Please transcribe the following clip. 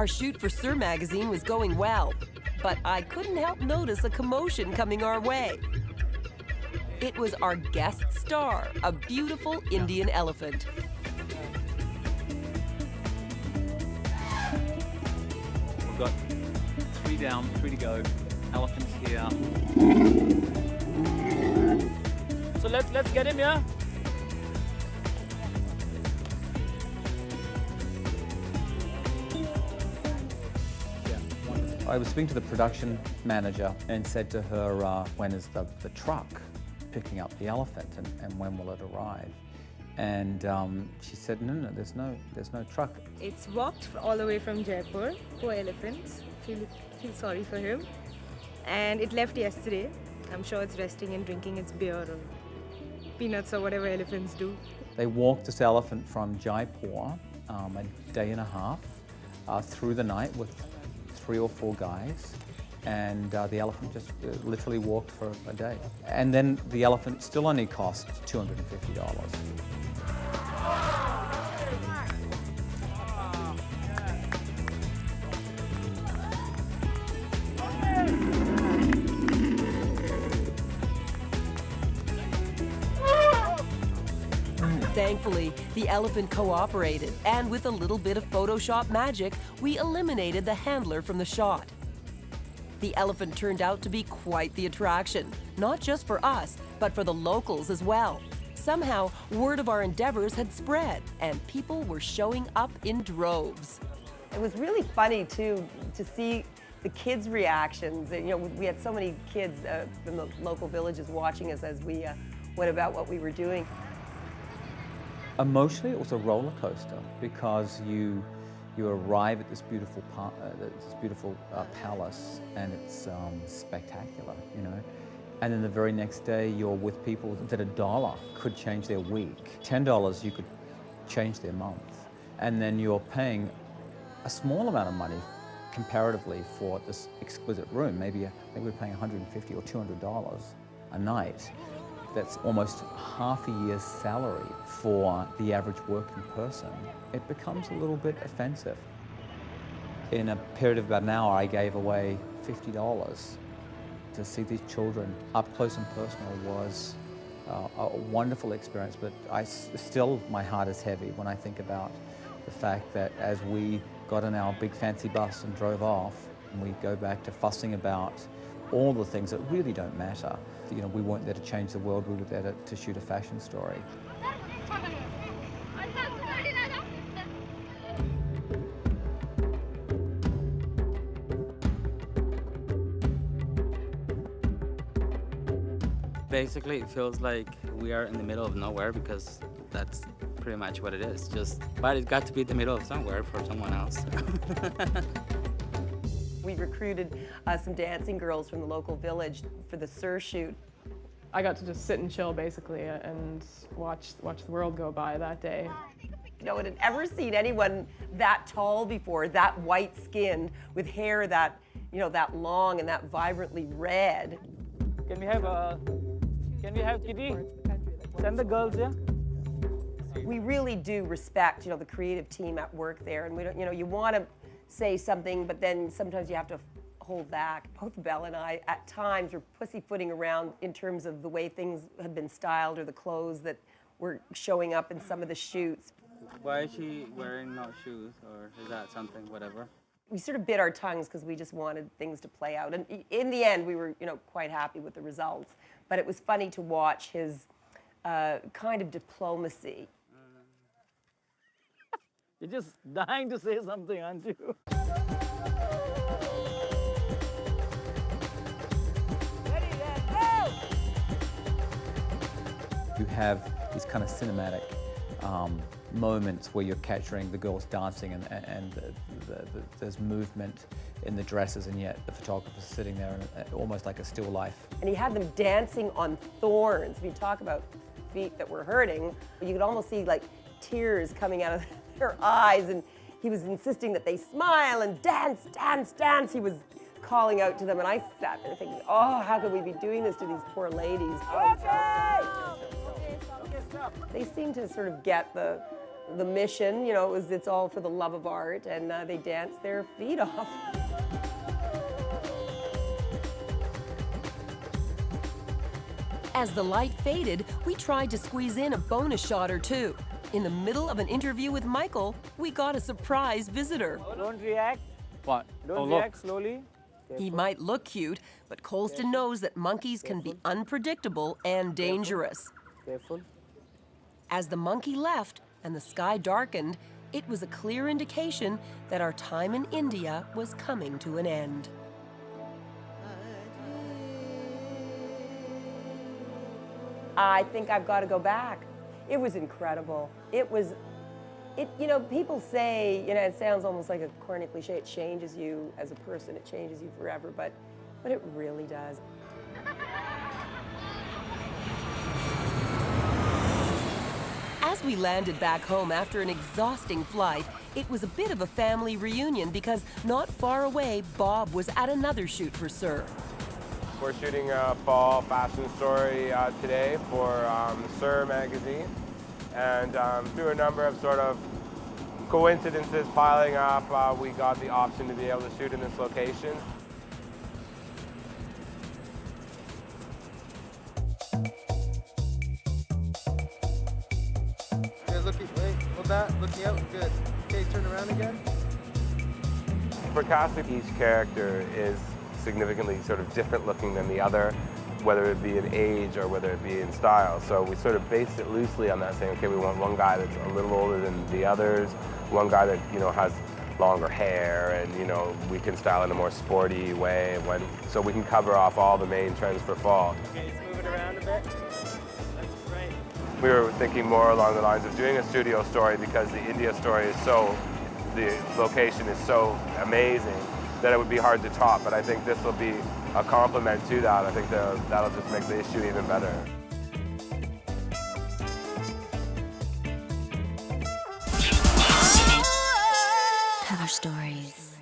Our shoot for Sir magazine was going well, but I couldn't help notice a commotion coming our way. It was our guest star, a beautiful Indian elephant. We've got 3 down, 3 to go. Elephants here. So let's get him, yeah? I was speaking to the production manager and said to her, when is the truck picking up the elephant and when will it arrive? And she said, no, there's no truck. It's walked all the way from Jaipur, poor elephants, feel sorry for him. And it left yesterday. I'm sure it's resting and drinking its beer or peanuts or whatever elephants do. They walked this elephant from Jaipur a day and a half through the night with 3 or 4 guys, and the elephant just literally walked for a day. And then the elephant still only cost $250. Thankfully, the elephant cooperated, and with a little bit of Photoshop magic, we eliminated the handler from the shot. The elephant turned out to be quite the attraction, not just for us, but for the locals as well. Somehow, word of our endeavors had spread, and people were showing up in droves. It was really funny, too, to see the kids' reactions. You know, we had so many kids from the local villages watching us as we went about what we were doing. Emotionally, it was a roller coaster because you arrive at this beautiful palace, and it's spectacular, you know. And then the very next day, you're with people that $1 could change their week. $10, you could change their month. And then you're paying a small amount of money comparatively for this exquisite room. Maybe we're paying $150 or $200 a night. That's almost half a year's salary for the average working person. It becomes a little bit offensive. In a period of about an hour, I gave away $50. To see these children up close and personal was a wonderful experience, but still my heart is heavy when I think about the fact that as we got in our big fancy bus and drove off, and we go back to fussing about all the things that really don't matter. You know, we weren't there to change the world, we were there to shoot a fashion story. Basically, it feels like we are in the middle of nowhere because that's pretty much what it is. But it got to be the middle of somewhere for someone else. We recruited some dancing girls from the local village for the Sir shoot. I got to just sit and chill, basically, and watch the world go by that day. No one had ever seen anyone that tall before, that white-skinned, with hair that, you know, that long and that vibrantly red. Can we have Kitty? Send the girls, yeah? We really do respect, you know, the creative team at work there, and we don't, you know, you want to say something, but then sometimes you have to hold back. Both Belle and I, at times, were pussyfooting around in terms of the way things had been styled or the clothes that were showing up in some of the shoots. Why is she wearing no shoes, or is that something, whatever? We sort of bit our tongues because we just wanted things to play out. And in the end, we were, you know, quite happy with the results. But it was funny to watch his kind of diplomacy. You're just dying to say something, aren't you? You have these kind of cinematic moments where you're capturing the girls dancing and there's movement in the dresses, and yet the photographer's sitting there and almost like a still life. And he had them dancing on thorns. If you talk about feet that were hurting, you could almost see like tears coming out of their eyes, and he was insisting that they smile and dance, dance, dance. He was calling out to them, and I sat there thinking, oh, how could we be doing this to these poor ladies? Okay. They seem to sort of get the the mission, you know, it's all for the love of art, and they dance their feet off. As the light faded, we tried to squeeze in a bonus shot or two. In the middle of an interview with Michael, we got a surprise visitor. Don't react. What? Don't react slowly. He might look cute, but Colston knows that monkeys can be unpredictable and dangerous. Careful. As the monkey left and the sky darkened, it was a clear indication that our time in India was coming to an end. I think I've got to go back. It was incredible. You know, people say, you know, it sounds almost like a corny cliche, it changes you as a person, it changes you forever, but it really does. As we landed back home after an exhausting flight, it was a bit of a family reunion because not far away, Bob was at another shoot for Sir. We're shooting a fall fashion story today for Sir magazine, and through a number of sort of coincidences piling up, we got the option to be able to shoot in this location. Yeah, hold that, looking out, good. Okay, turn around again. For casting, each character is significantly sort of different looking than the other, whether it be in age or whether it be in style. So we sort of based it loosely on that, saying, okay, we want one guy that's a little older than the others, one guy that, you know, has longer hair, and, you know, we can style in a more sporty way, so we can cover off all the main trends for fall. Okay, let's move it around a bit. That's right. We were thinking more along the lines of doing a studio story because the India story is the location is so amazing that it would be hard to top, but I think this will be a complement to that. I think that'll just make the issue even better. Cover stories.